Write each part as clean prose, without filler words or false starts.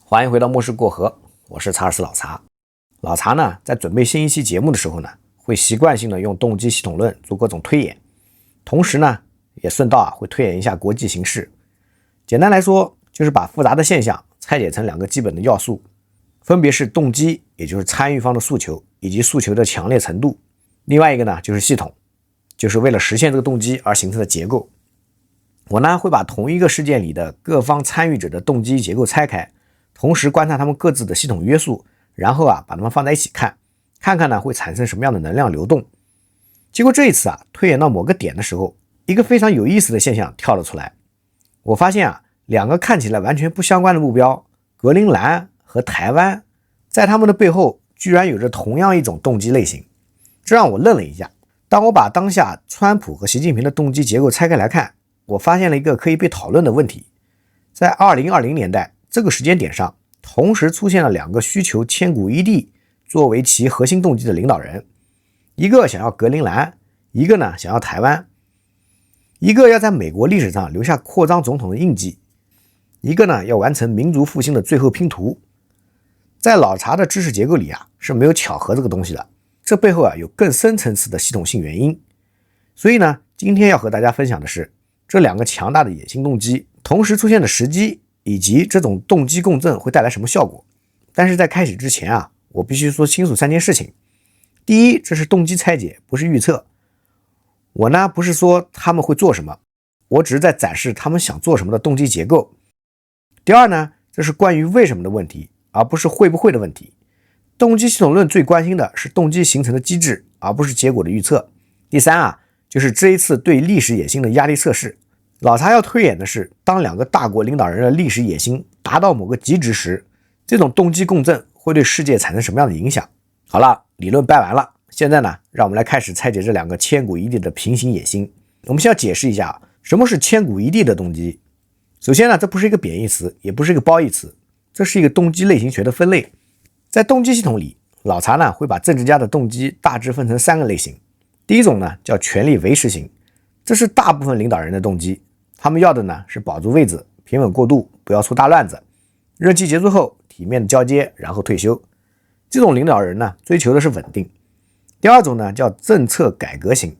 欢迎回到末世过河，我是查尔斯老查。老查呢，在准备新一期节目的时候呢，会习惯性的用动机系统论做各种推演，同时呢，也顺道会推演一下国际形势。简单来说，就是把复杂的现象拆解成两个基本的要素，分别是动机，也就是参与方的诉求以及诉求的强烈程度；另外一个呢，就是系统，就是为了实现这个动机而形成的结构。我呢，会把同一个事件里的各方参与者的动机结构拆开，同时观察他们各自的系统约束，然后把它们放在一起看，看看呢会产生什么样的能量流动。结果这一次推演到某个点的时候，一个非常有意思的现象跳了出来。我发现两个看起来完全不相关的目标，格陵兰和台湾，在他们的背后居然有着同样一种动机类型，这让我愣了一下。当我把当下川普和习近平的动机结构拆开来看，我发现了一个可以被讨论的问题。在2020年代这个时间点上，同时出现了两个需求千古一帝作为其核心动机的领导人，一个想要格陵兰，一个呢想要台湾，一个要在美国历史上留下扩张总统的印记，一个呢要完成民族复兴的最后拼图。在老查的知识结构里是没有巧合这个东西的，这背后有更深层次的系统性原因。所以呢，今天要和大家分享的是这两个强大的野心动机同时出现的时机，以及这种动机共振会带来什么效果。但是在开始之前我必须说清楚3件事情。第一，这是动机拆解，不是预测。我呢不是说他们会做什么，我只是在展示他们想做什么的动机结构。第二呢，这是关于为什么的问题，而不是会不会的问题。动机系统论最关心的是动机形成的机制，而不是结果的预测。第三就是这一次对历史野心的压力测试。老查要推演的是，当两个大国领导人的历史野心达到某个极值时，这种动机共振会对世界产生什么样的影响。好了，理论掰完了，现在呢，让我们来开始拆解这两个千古一帝的平行野心。我们先要解释一下什么是千古一帝的动机。首先呢，这不是一个贬义词，也不是一个褒义词，这是一个动机类型学的分类。在动机系统里，老查呢会把政治家的动机大致分成3个类型。第一种呢叫权力维持型，这是大部分领导人的动机，他们要的呢是保住位子，平稳过渡，不要出大乱子，任期结束后体面的交接，然后退休。这种领导人呢追求的是稳定。第二种呢叫政策改革型，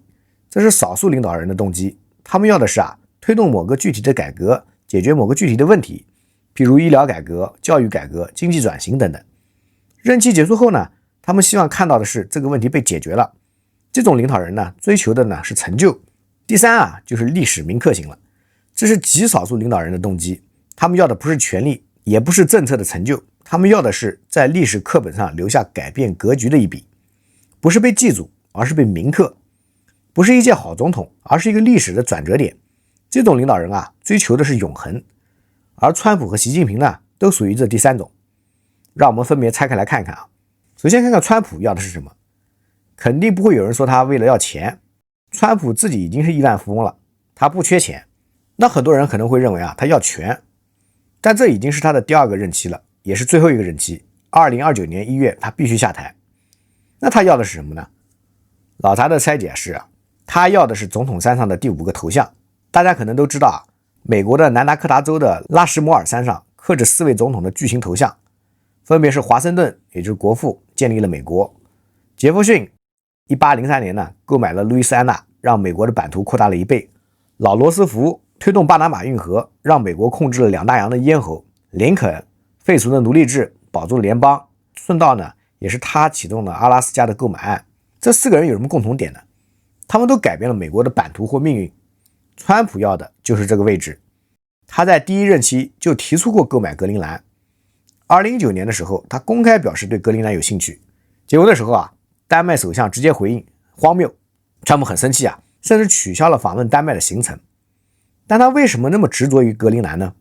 这是少数领导人的动机，他们要的是推动某个具体的改革，解决某个具体的问题，譬如医疗改革、教育改革、经济转型等等。任期结束后呢，他们希望看到的是这个问题被解决了。这种领导人呢追求的呢是成就。第三就是历史铭刻型了，这是极少数领导人的动机，他们要的不是权力，也不是政策的成就，他们要的是在历史课本上留下改变格局的一笔，不是被记住，而是被铭刻，不是一届好总统，而是一个历史的转折点。这种领导人追求的是永恒，而川普和习近平呢都属于这第3种。让我们分别拆开来看看首先看看川普要的是什么。肯定不会有人说他为了要钱，川普自己已经是亿万富翁了，他不缺钱。那很多人可能会认为他要权，但这已经是他的第2个任期了，也是最后一个任期。2029年1月他必须下台。那他要的是什么呢？老查的拆解是他要的是总统山上的第5个头像。大家可能都知道美国的南达科他州的拉什摩尔山上刻着4位总统的巨型头像，分别是华盛顿，也就是国父，建立了美国；杰弗逊1803年呢购买了路易斯安那，让美国的版图扩大了1倍；老罗斯福推动巴拿马运河，让美国控制了2大洋的咽喉；林肯废除了奴隶制，保住了联邦，顺道呢也是他启动了阿拉斯加的购买案。这4个人有什么共同点呢？他们都改变了美国的版图或命运。川普要的就是这个位置，他在第1任期就提出过购买格陵兰。2019年的时候，他公开表示对格陵兰有兴趣，结果那时候丹麦首相直接回应荒谬，川普很生气甚至取消了访问丹麦的行程。但他为什么那么执着于格陵兰呢？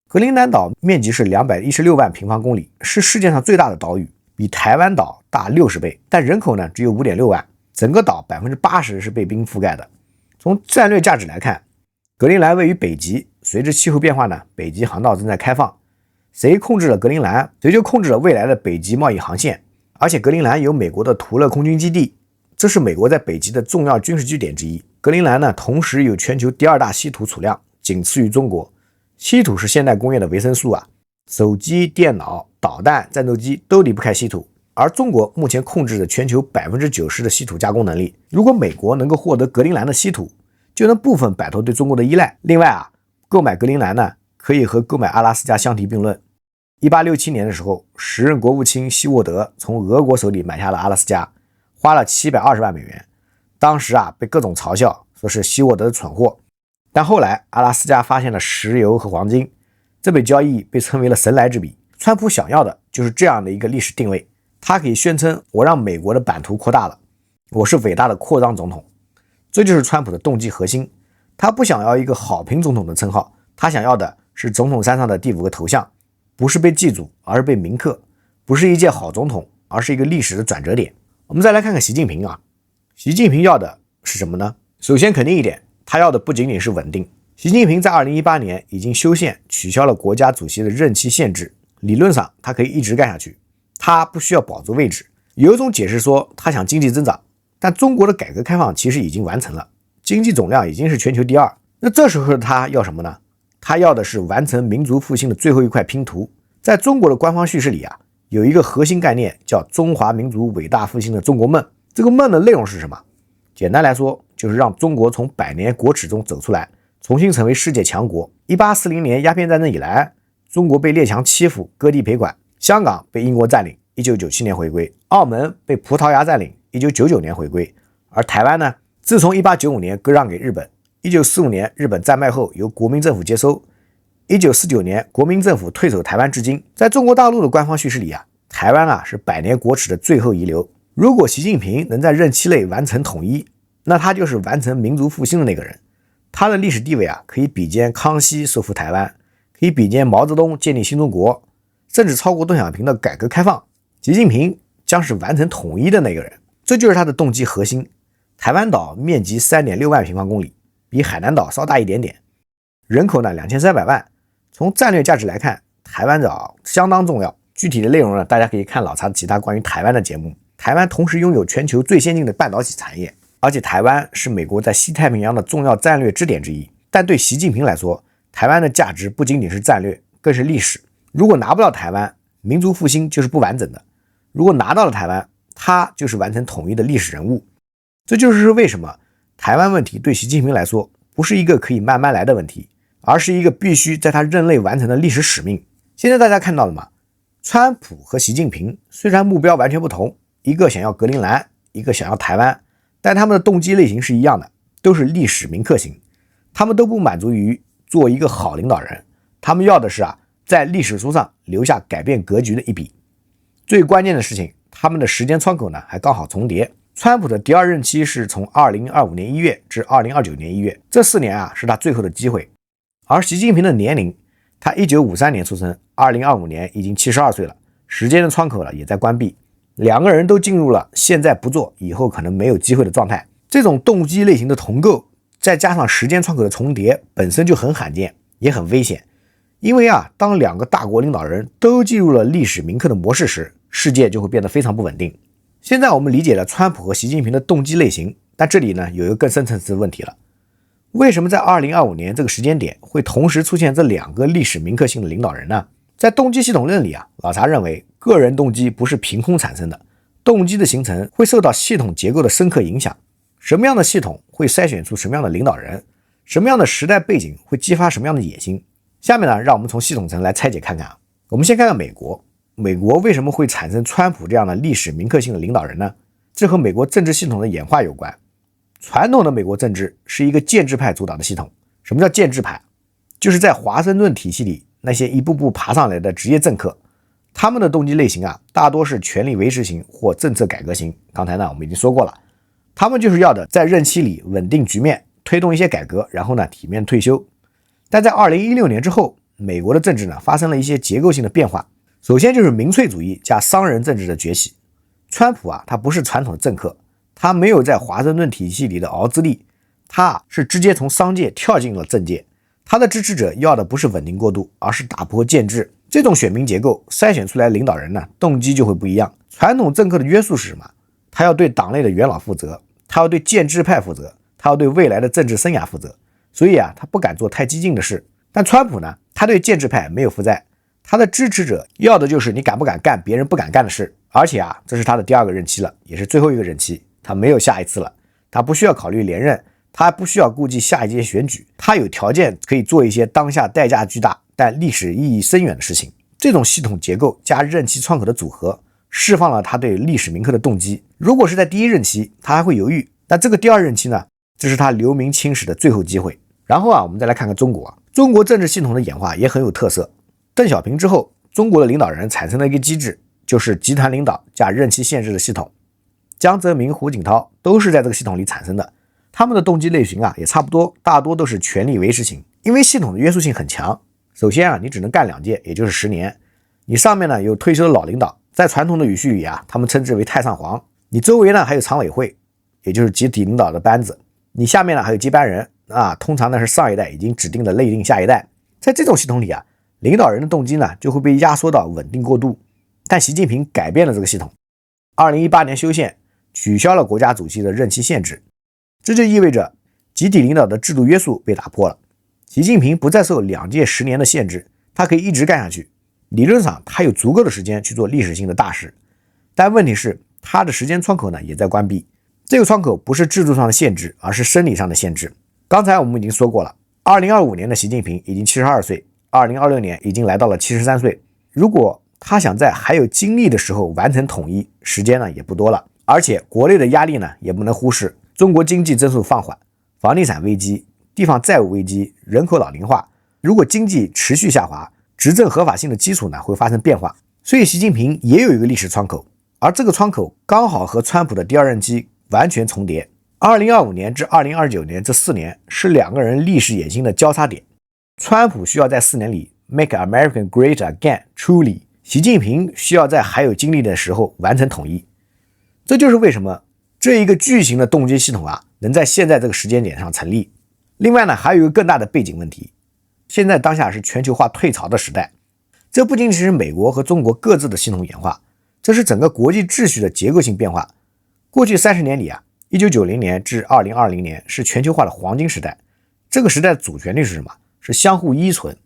格陵兰岛面积是216万平方公里，是世界上最大的岛屿，比台湾岛大60倍，但人口呢只有 5.6 万，整个岛 80% 是被冰覆盖的。从战略价值来看，格陵兰位于北极，随着气候变化呢，北极航道正在开放，谁控制了格陵兰，谁就控制了未来的北极贸易航线。而且格陵兰有美国的图勒空军基地，这是美国在北极的重要军事据点之一。格陵兰呢，同时有全球第2大稀土储量，仅次于中国。稀土是现代工业的维生素手机、电脑、导弹、战斗机都离不开稀土，而中国目前控制着全球 90% 的稀土加工能力。如果美国能够获得格陵兰的稀土，就能部分摆脱对中国的依赖。另外购买格陵兰呢，可以和购买阿拉斯加相提并论。1867年的时候，时任国务卿希沃德从俄国手里买下了阿拉斯加，花了720万美元。当时被各种嘲笑，说是希沃德的蠢货。但后来阿拉斯加发现了石油和黄金，这笔交易被称为了神来之笔。川普想要的就是这样的一个历史定位，他可以宣称我让美国的版图扩大了，我是伟大的扩张总统。这就是川普的动机核心。他不想要一个好评总统的称号，他想要的是总统山上的第5个头像，不是被记住，而是被铭刻，不是一届好总统，而是一个历史的转折点。我们再来看看习近平习近平要的是什么呢？首先肯定一点，他要的不仅仅是稳定。习近平在2018年已经修宪，取消了国家主席的任期限制，理论上他可以一直干下去，他不需要保住位置。有一种解释说他想经济增长，但中国的改革开放其实已经完成了，经济总量已经是全球第2。那这时候他要什么呢？他要的是完成民族复兴的最后一块拼图。在中国的官方叙事里有一个核心概念叫中华民族伟大复兴的中国梦。这个梦的内容是什么？简单来说，就是让中国从100年国耻中走出来，重新成为世界强国。1840年鸦片战争以来，中国被列强欺负，割地赔款，香港被英国占领，1997年回归，澳门被葡萄牙占领，1999年回归，而台湾呢，自从1895年割让给日本，1945年日本战败后由国民政府接收，1949年国民政府退守台湾至今。在中国大陆的官方叙事里台湾是100年国耻的最后遗留。如果习近平能在任期内完成统一，那他就是完成民族复兴的那个人。他的历史地位可以比肩康熙收复台湾，可以比肩毛泽东建立新中国，甚至超过邓小平的改革开放。习近平将是完成统一的那个人，这就是他的动机核心。台湾岛面积 3.6 万平方公里，比海南岛稍大一点点，人口呢2300万。从战略价值来看，台湾岛相当重要。具体的内容呢，大家可以看老查其他关于台湾的节目。台湾同时拥有全球最先进的半导体产业，而且台湾是美国在西太平洋的重要战略支点之一。但对习近平来说，台湾的价值不仅仅是战略，更是历史。如果拿不到台湾，民族复兴就是不完整的；如果拿到了台湾，他就是完成统一的历史人物。这就是为什么台湾问题对习近平来说不是一个可以慢慢来的问题，而是一个必须在他任内完成的历史使命。现在大家看到了吗？川普和习近平虽然目标完全不同，一个想要格陵兰，一个想要台湾，但他们的动机类型是一样的，都是历史铭刻型。他们都不满足于做一个好领导人，他们要的是在历史书上留下改变格局的一笔。最关键的事情，他们的时间窗口呢还刚好重叠。川普的第2任期是从2025年1月至2029年1月，这4年是他最后的机会。而习近平的年龄，他1953年出生，2025年已经72岁了，时间的窗口也在关闭。两个人都进入了现在不做，以后可能没有机会的状态。这种动机类型的同构，再加上时间窗口的重叠，本身就很罕见，也很危险。因为当2个大国领导人都进入了历史铭刻的模式时，世界就会变得非常不稳定。现在我们理解了川普和习近平的动机类型，但这里呢有一个更深层次的问题了。为什么在2025年这个时间点会同时出现这2个历史铭刻性的领导人呢？在动机系统论里老查认为个人动机不是凭空产生的，动机的形成会受到系统结构的深刻影响。什么样的系统会筛选出什么样的领导人，什么样的时代背景会激发什么样的野心。下面呢，让我们从系统层来拆解看看我们先看看美国为什么会产生川普这样的历史铭刻性的领导人呢？这和美国政治系统的演化有关。传统的美国政治是一个建制派主导的系统。什么叫建制派？就是在华盛顿体系里那些一步步爬上来的职业政客，他们的动机类型大多是权力维持型或政策改革型。刚才呢我们已经说过了，他们就是要的在任期里稳定局面，推动一些改革，然后呢体面退休。但在2016年之后，美国的政治呢发生了一些结构性的变化。首先就是民粹主义加商人政治的崛起。川普他不是传统的政客，他没有在华盛顿体系里的熬资历，他是直接从商界跳进了政界。他的支持者要的不是稳定过渡，而是打破建制。这种选民结构筛选出来的领导人呢，动机就会不一样。传统政客的约束是什么？他要对党内的元老负责，他要对建制派负责，他要对未来的政治生涯负责。所以他不敢做太激进的事。但川普呢，他对建制派没有负债，他的支持者要的就是你敢不敢干别人不敢干的事，而且这是他的第2个任期了，也是最后一个任期，他没有下一次了，他不需要考虑连任，他不需要顾及下一届选举，他有条件可以做一些当下代价巨大但历史意义深远的事情。这种系统结构加任期窗口的组合，释放了他对历史铭刻的动机。如果是在第1任期，他还会犹豫，那这个第2任期呢，这是他留名青史的最后机会。然后我们再来看看中国，中国政治系统的演化也很有特色。邓小平之后，中国的领导人产生了一个机制，就是集团领导加任期限制的系统。江泽民、胡锦涛都是在这个系统里产生的，他们的动机类型也差不多，大多都是权力维持型。因为系统的约束性很强，首先你只能干2届，也就是10年。你上面呢有退休的老领导，在传统的语序里他们称之为太上皇。你周围呢还有常委会，也就是集体领导的班子。你下面呢还有接班人通常呢是上一代已经指定的内定下一代。在这种系统里领导人的动机呢就会被压缩到稳定过渡。但习近平改变了这个系统，2018年修宪取消了国家主席的任期限制，这就意味着集体领导的制度约束被打破了。习近平不再受2届10年的限制，他可以一直干下去。理论上他有足够的时间去做历史性的大事，但问题是他的时间窗口呢也在关闭。这个窗口不是制度上的限制，而是生理上的限制。刚才我们已经说过了，2025年的习近平已经72岁，2026年已经来到了73岁。如果他想在还有精力的时候完成统一，时间呢也不多了。而且国内的压力呢也不能忽视，中国经济增速放缓，房地产危机，地方债务危机，人口老龄化，如果经济持续下滑，执政合法性的基础呢会发生变化。所以习近平也有一个历史窗口，而这个窗口刚好和川普的第2任期完全重叠。2025年至2029年这4年是2个人历史野心的交叉点。川普需要在4年里 Make America Great Again Truly， 习近平需要在还有精力的时候完成统一。这就是为什么这一个巨型的动机系统能在现在这个时间点上成立。另外呢，还有一个更大的背景问题，现在当下是全球化退潮的时代，这不仅仅是美国和中国各自的系统演化，这是整个国际秩序的结构性变化。过去30年里1990年至2020年是全球化的黄金时代，这个时代的主旋律是什么？是相互依存。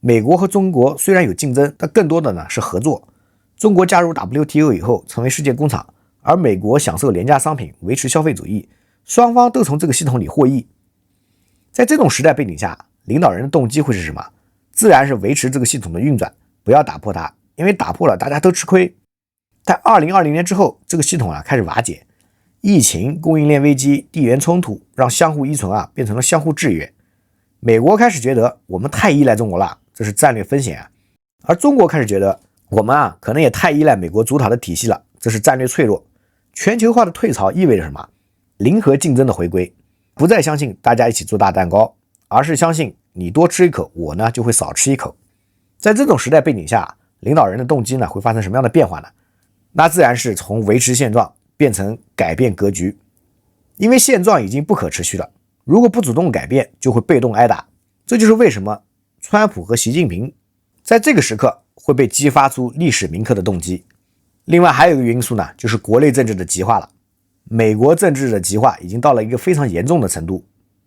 美国和中国虽然有竞争，但更多的呢是合作。中国加入 WTO 以后成为世界工厂，而美国享受廉价商品，维持消费主义，双方都从这个系统里获益。在这种时代背景下，领导人的动机会是什么？自然是维持这个系统的运转，不要打破它，因为打破了大家都吃亏。但2020年之后，这个系统开始瓦解，疫情、供应链危机、地缘冲突让相互依存变成了相互制约。美国开始觉得我们太依赖中国了，这是战略风险而中国开始觉得我们可能也太依赖美国主导的体系了，这是战略脆弱。全球化的退潮意味着什么？零和竞争的回归，不再相信大家一起做大蛋糕，而是相信你多吃一口，我呢就会少吃一口。在这种时代背景下，领导人的动机呢会发生什么样的变化呢？那自然是从维持现状变成改变格局，因为现状已经不可持续了，如果不主动改变，就会被动挨打。这就是为什么川普和习近平在这个时刻会被激发出历史铭刻的动机。另外还有一个因素呢，就是国内政治的极化了。美国政治的极化已经到了一个非常严重的程度，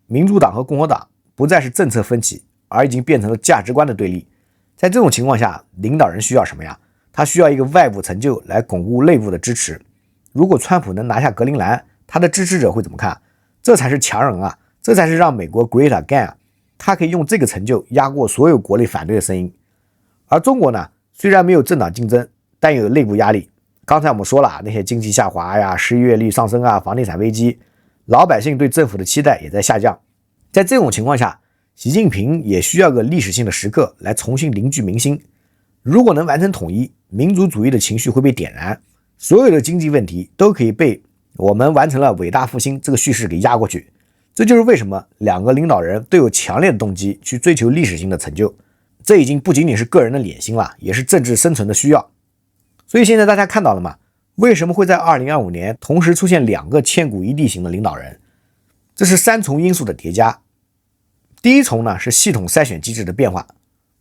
民主党和共和党不再是政策分歧，而已经变成了价值观的对立。在这种情况下，领导人需要什么呀？他需要一个外部成就来巩固内部的支持。如果川普能拿下格陵兰，他的支持者会怎么看？这才是强人这才是让美国 Great Again。他可以用这个成就压过所有国内反对的声音。而中国呢，虽然没有政党竞争，但有内部压力。刚才我们说了，那些经济下滑失业率上升房地产危机，老百姓对政府的期待也在下降。在这种情况下，习近平也需要个历史性的时刻来重新凝聚民心。如果能完成统一，民族主义的情绪会被点燃，所有的经济问题都可以被我们完成了伟大复兴这个叙事给压过去。这就是为什么2个领导人都有强烈的动机去追求历史性的成就，这已经不仅仅是个人的野心了，也是政治生存的需要。所以现在大家看到了吗？为什么会在2025年同时出现2个千古一帝型的领导人？这是3重因素的叠加。第一重呢是系统筛选机制的变化，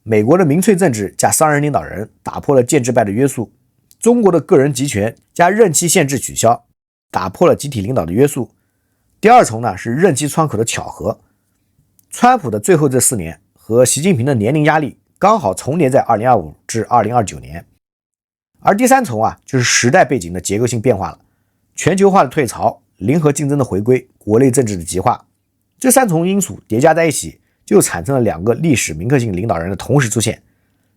美国的民粹政治加商人领导人打破了建制派的约束，中国的个人集权加任期限制取消，打破了集体领导的约束。第二重呢是任期窗口的巧合，川普的最后这4年和习近平的年龄压力刚好重叠在2025至2029年。而第三重啊，就是时代背景的结构性变化了，全球化的退潮，零和竞争的回归，国内政治的极化，这三重因素叠加在一起，就产生了两个历史铭刻性领导人的同时出现。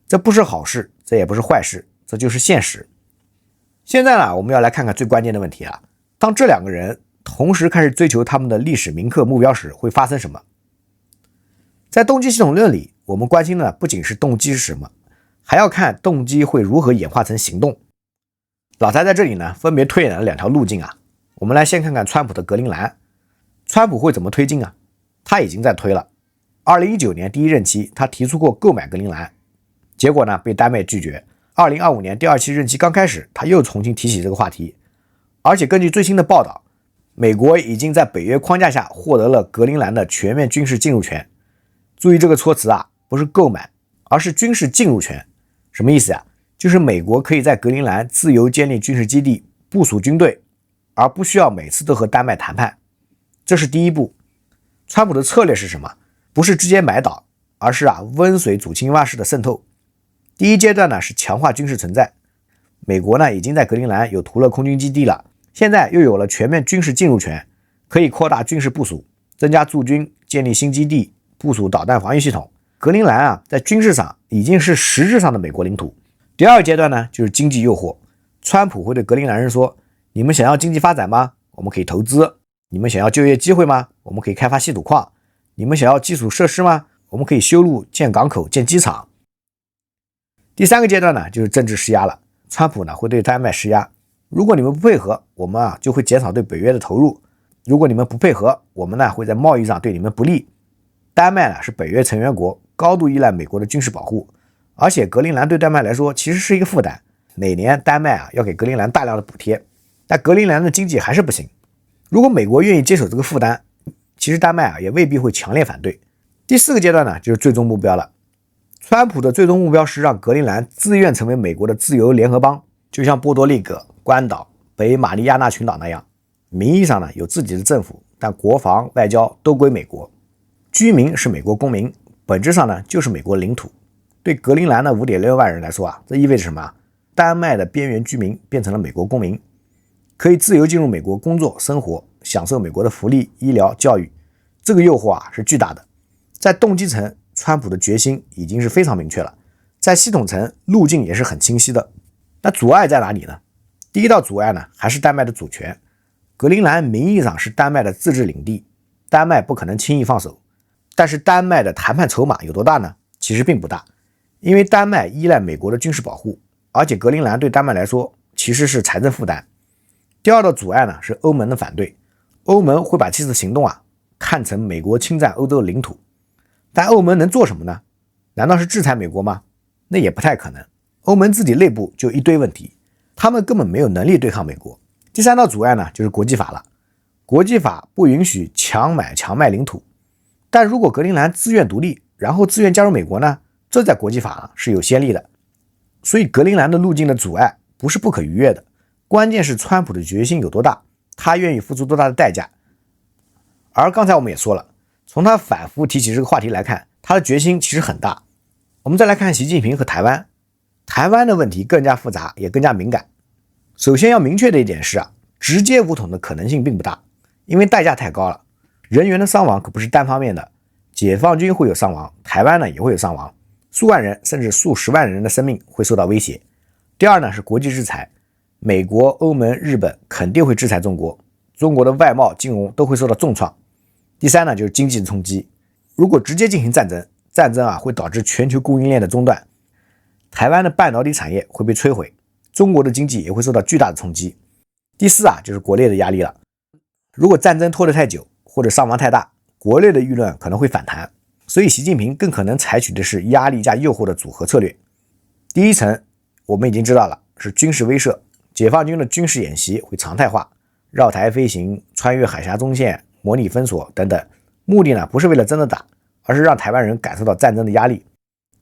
这不是好事，这也不是坏事，这就是现实。现在呢，我们要来看看最关键的问题啊，当这两个人同时开始追求他们的历史铭刻目标时，会发生什么？在动机系统论里，我们关心的不仅是动机是什么，还要看动机会如何演化成行动。老蔡在这里呢，分别推演了两条路径啊。我们来先看看川普的格陵兰。川普会怎么推进啊？他已经在推了。2019年第一任期，他提出过购买格陵兰，结果呢被丹麦拒绝。2025年第二期任期刚开始，他又重新提起这个话题。而且根据最新的报道，美国已经在北约框架下获得了格陵兰的全面军事进入权。注意这个措辞啊，不是购买，而是军事进入权。什么意思啊？就是美国可以在格陵兰自由建立军事基地，部署军队，而不需要每次都和丹麦谈判。这是第一步。川普的策略是什么？不是直接买岛，而是温水煮青蛙式的渗透。第一阶段呢是强化军事存在。美国呢已经在格陵兰有图勒空军基地了，现在又有了全面军事进入权，可以扩大军事部署，增加驻军，建立新基地，部署导弹防御系统。格陵兰在军事上已经是实质上的美国领土。第二阶段呢就是经济诱惑。川普会对格陵兰人说，你们想要经济发展吗？我们可以投资。你们想要就业机会吗？我们可以开发稀土矿。你们想要基础设施吗？我们可以修路、建港口、建机场。第三个阶段呢就是政治施压了。川普呢会对丹麦施压，如果你们不配合，我们就会减少对北约的投入。如果你们不配合，我们呢会在贸易上对你们不利。丹麦呢是北约成员国，高度依赖美国的军事保护，而且格陵兰对丹麦来说其实是一个负担。每年丹麦要给格陵兰大量的补贴，但格陵兰的经济还是不行。如果美国愿意接手这个负担，其实丹麦也未必会强烈反对。第四个阶段呢就是最终目标了。川普的最终目标是让格陵兰自愿成为美国的自由联合邦，就像波多黎各、关岛、北马里亚纳群岛那样，名义上呢有自己的政府，但国防、外交都归美国，居民是美国公民，本质上呢就是美国领土。对格陵兰的 5.6 万人来说这意味着什么？丹麦的边缘居民变成了美国公民，可以自由进入美国工作、生活，享受美国的福利、医疗、教育。这个诱惑是巨大的。在动机层，川普的决心已经是非常明确了，在系统层路径也是很清晰的。那阻碍在哪里呢？第一道阻碍呢还是丹麦的主权。格陵兰名义上是丹麦的自治领地，丹麦不可能轻易放手。但是丹麦的谈判筹码有多大呢？其实并不大，因为丹麦依赖美国的军事保护，而且格陵兰对丹麦来说其实是财政负担。第二道阻碍呢是欧盟的反对，欧盟会把这次行动看成美国侵占欧洲的领土。但欧盟能做什么呢？难道是制裁美国吗？那也不太可能。欧盟自己内部就一堆问题，他们根本没有能力对抗美国。第三道阻碍呢就是国际法了。国际法不允许强买强卖领土，但如果格陵兰自愿独立，然后自愿加入美国呢，这在国际法是有先例的。所以格陵兰的路径的阻碍不是不可逾越的，关键是川普的决心有多大，他愿意付出多大的代价。而刚才我们也说了，从他反复提起这个话题来看，他的决心其实很大。我们再来看习近平和台湾。台湾的问题更加复杂，也更加敏感。首先要明确的一点是直接武统的可能性并不大，因为代价太高了。人员的伤亡可不是单方面的，解放军会有伤亡，台湾呢也会有伤亡，数万人甚至数十万人的生命会受到威胁。第二呢是国际制裁，美国、欧盟、日本肯定会制裁中国，中国的外贸、金融都会受到重创。第三呢就是经济的冲击，如果直接进行战争会导致全球供应链的中断，台湾的半导体产业会被摧毁，中国的经济也会受到巨大的冲击。第四就是国内的压力了，如果战争拖得太久或者伤亡太大，国内的舆论可能会反弹，所以习近平更可能采取的是压力加诱惑的组合策略。第一层我们已经知道了，是军事威慑，解放军的军事演习会常态化，绕台飞行、穿越海峡中线、模拟封锁等等，目的呢不是为了真的打，而是让台湾人感受到战争的压力。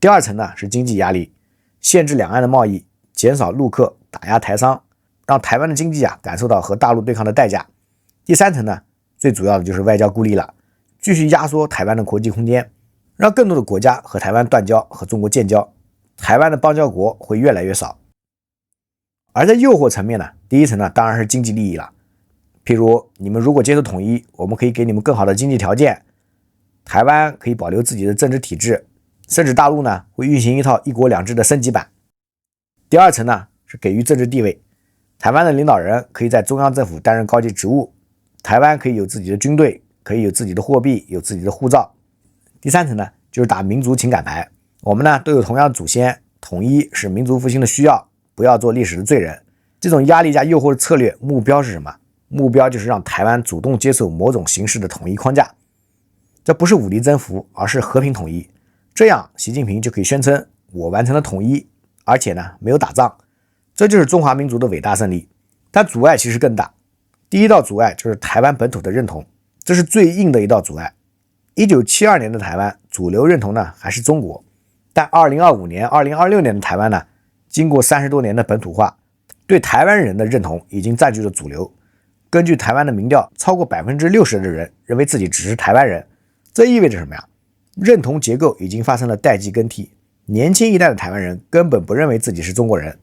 第二层呢是经济压力，限制两岸的贸易，减少陆客，打压台商，让台湾的经济感受到和大陆对抗的代价。第三层呢最主要的就是外交孤立了，继续压缩台湾的国际空间，让更多的国家和台湾断交，和中国建交，台湾的邦交国会越来越少。而在诱惑层面呢，第一层呢当然是经济利益了，譬如你们如果接受统一，我们可以给你们更好的经济条件，台湾可以保留自己的政治体制，甚至大陆呢会运行一套一国两制的升级版。第二层呢是给予政治地位，台湾的领导人可以在中央政府担任高级职务，台湾可以有自己的军队，可以有自己的货币，有自己的护照。第三层呢就是打民族情感牌，我们呢都有同样的祖先，统一是民族复兴的需要，不要做历史的罪人。这种压力加诱惑的策略目标是什么？目标就是让台湾主动接受某种形式的统一框架，这不是武力征服，而是和平统一。这样习近平就可以宣称我完成了统一，而且呢没有打仗，这就是中华民族的伟大胜利。但阻碍其实更大，第一道阻碍就是台湾本土的认同，这是最硬的一道阻碍。1972年的台湾主流认同呢还是中国，但2025年、2026年的台湾呢，经过30多年的本土化，对台湾人的认同已经占据了主流。根据台湾的民调，超过 60% 的人认为自己只是台湾人。这意味着什么呀？认同结构已经发生了代际更替，年轻一代的台湾人根本不认为自己是中国人，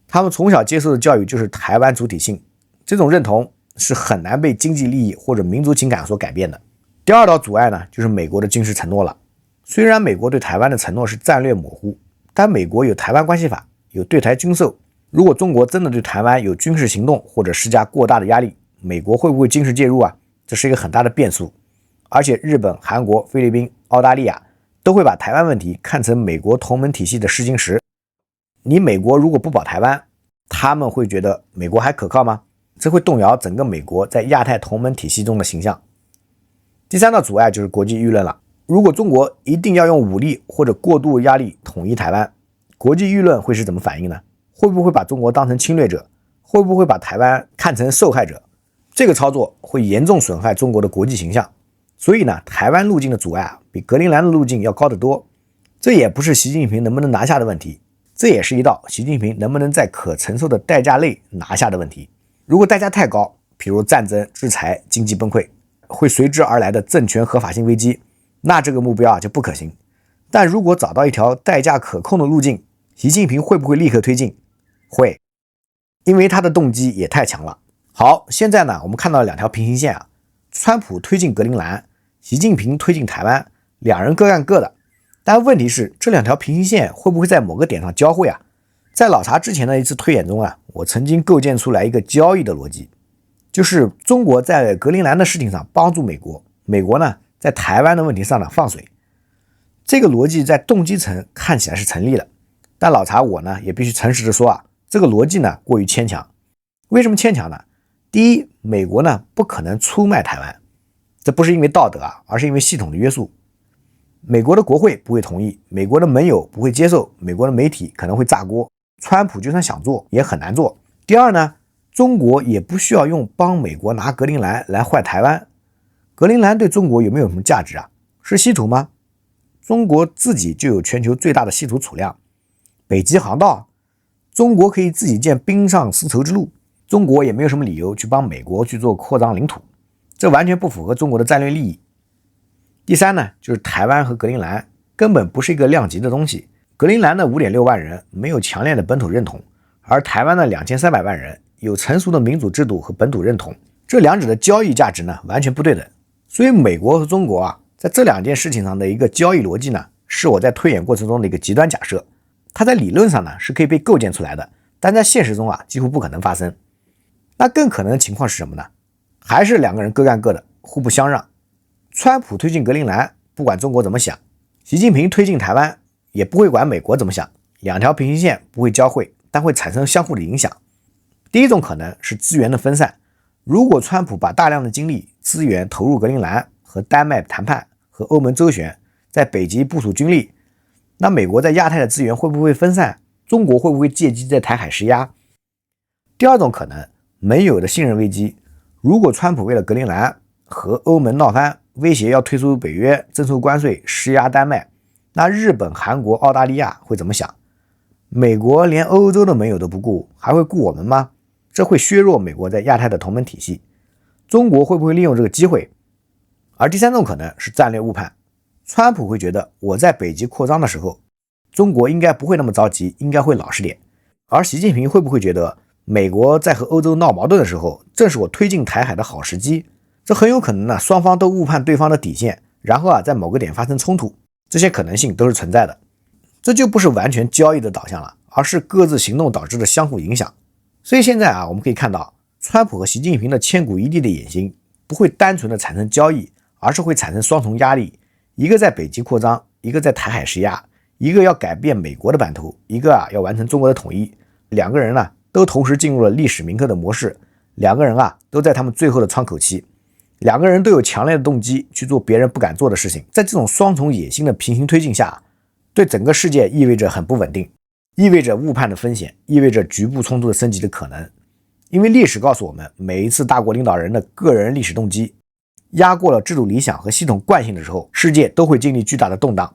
他们从小接受的教育就是台湾主体性，这种认同是很难被经济利益或者民族情感所改变的。第二道阻碍呢，就是美国的军事承诺了。虽然美国对台湾的承诺是战略模糊，但美国有台湾关系法，有对台军售，如果中国真的对台湾有军事行动或者施加过大的压力，美国会不会军事介入啊？这是一个很大的变数。而且日本、韩国、菲律宾、澳大利亚都会把台湾问题看成美国同盟体系的试金石。你美国如果不保台湾，他们会觉得美国还可靠吗？这会动摇整个美国在亚太同盟体系中的形象。第三道阻碍就是国际舆论了。如果中国一定要用武力或者过度压力统一台湾，国际舆论会是怎么反应呢？会不会把中国当成侵略者？会不会把台湾看成受害者？这个操作会严重损害中国的国际形象。所以呢，台湾路径的阻碍比格陵兰的路径要高得多。这也不是习近平能不能拿下的问题，这也是一道习近平能不能在可承受的代价内拿下的问题。如果代价太高，比如战争、制裁、经济崩溃，会随之而来的政权合法性危机，那这个目标就不可行。但如果找到一条代价可控的路径，习近平会不会立刻推进？会，因为他的动机也太强了。好，现在呢，我们看到两条平行线啊，川普推进格陵兰，习近平推进台湾，两人各干各的。但问题是，这两条平行线会不会在某个点上交汇啊？在老查之前的一次推演中啊，我曾经构建出来一个交易的逻辑，就是中国在格陵兰的事情上帮助美国，美国呢在台湾的问题上呢放水。这个逻辑在动机层看起来是成立的，但老查我呢也必须诚实的说啊，这个逻辑呢过于牵强。为什么牵强呢？第一，美国呢不可能出卖台湾，这不是因为道德啊，而是因为系统的约束。美国的国会不会同意，美国的盟友不会接受，美国的媒体可能会炸锅，川普就算想做也很难做。第二呢，中国也不需要用帮美国拿格陵兰来坏台湾。格陵兰对中国有没有什么价值啊？是稀土吗？中国自己就有全球最大的稀土储量，北极航道，中国可以自己建冰上丝绸之路，中国也没有什么理由去帮美国去做扩张领土，这完全不符合中国的战略利益。第三呢，就是台湾和格陵兰根本不是一个量级的东西。格陵兰的 5.6 万人没有强烈的本土认同，而台湾的2300万人有成熟的民主制度和本土认同，这两者的交易价值呢完全不对等。所以美国和中国啊，在这两件事情上的一个交易逻辑呢，是我在推演过程中的一个极端假设，它在理论上呢是可以被构建出来的，但在现实中啊几乎不可能发生。那更可能的情况是什么呢？还是两个人各干各的，互不相让。川普推进格陵兰，不管中国怎么想，习近平推进台湾，也不会管美国怎么想，两条平行线不会交汇，但会产生相互的影响。第一种可能是资源的分散，如果川普把大量的精力资源投入格陵兰和丹麦谈判和欧盟周旋，在北极部署军力，那美国在亚太的资源会不会分散？中国会不会借机在台海施压？第二种可能，盟友的信任危机，如果川普为了格陵兰和欧盟闹翻，威胁要退出北约，征收关税，施压丹麦，那日本、韩国、澳大利亚会怎么想？美国连欧洲的盟友都不顾，还会顾我们吗？这会削弱美国在亚太的同盟体系。中国会不会利用这个机会？而第三种可能是战略误判，川普会觉得我在北极扩张的时候，中国应该不会那么着急，应该会老实点。而习近平会不会觉得美国在和欧洲闹矛盾的时候，正是我推进台海的好时机？这很有可能呢，双方都误判对方的底线，然后在某个点发生冲突，这些可能性都是存在的。这就不是完全交易的导向了，而是各自行动导致的相互影响。所以现在我们可以看到，川普和习近平的千古一帝的野心不会单纯的产生交易，而是会产生双重压力，一个在北极扩张，一个在台海施压，一个要改变美国的版图，一个要完成中国的统一。两个人呢都同时进入了历史铭刻的模式，两个人都在他们最后的窗口期，两个人都有强烈的动机去做别人不敢做的事情。在这种双重野心的平行推进下，对整个世界意味着很不稳定，意味着误判的风险，意味着局部冲突的升级的可能。因为历史告诉我们，每一次大国领导人的个人历史动机压过了制度理想和系统惯性的时候，世界都会经历巨大的动荡。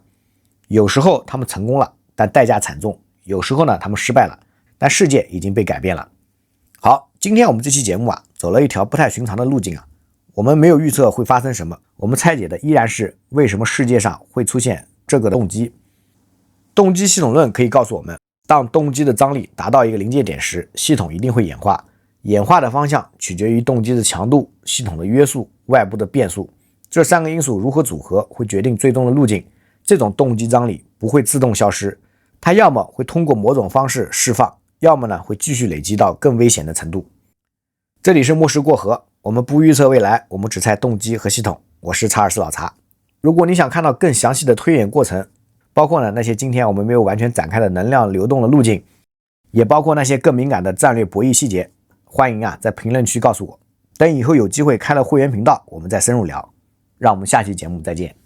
有时候他们成功了，但代价惨重；有时候呢，他们失败了，但世界已经被改变了。好，今天我们这期节目走了一条不太寻常的路径我们没有预测会发生什么，我们拆解的依然是为什么世界上会出现这个动机。动机系统论可以告诉我们，当动机的张力达到一个临界点时，系统一定会演化，演化的方向取决于动机的强度、系统的约束、外部的变数，这三个因素如何组合会决定最终的路径。这种动机张力不会自动消失，它要么会通过某种方式释放，要么呢会继续累积到更危险的程度。这里是末世过河，我们不预测未来，我们只猜动机和系统。我是查尔斯老查。如果你想看到更详细的推演过程，包括那些今天我们没有完全展开的能量流动的路径，也包括那些更敏感的战略博弈细节，欢迎在评论区告诉我。等以后有机会开了会员频道，我们再深入聊。让我们下期节目再见。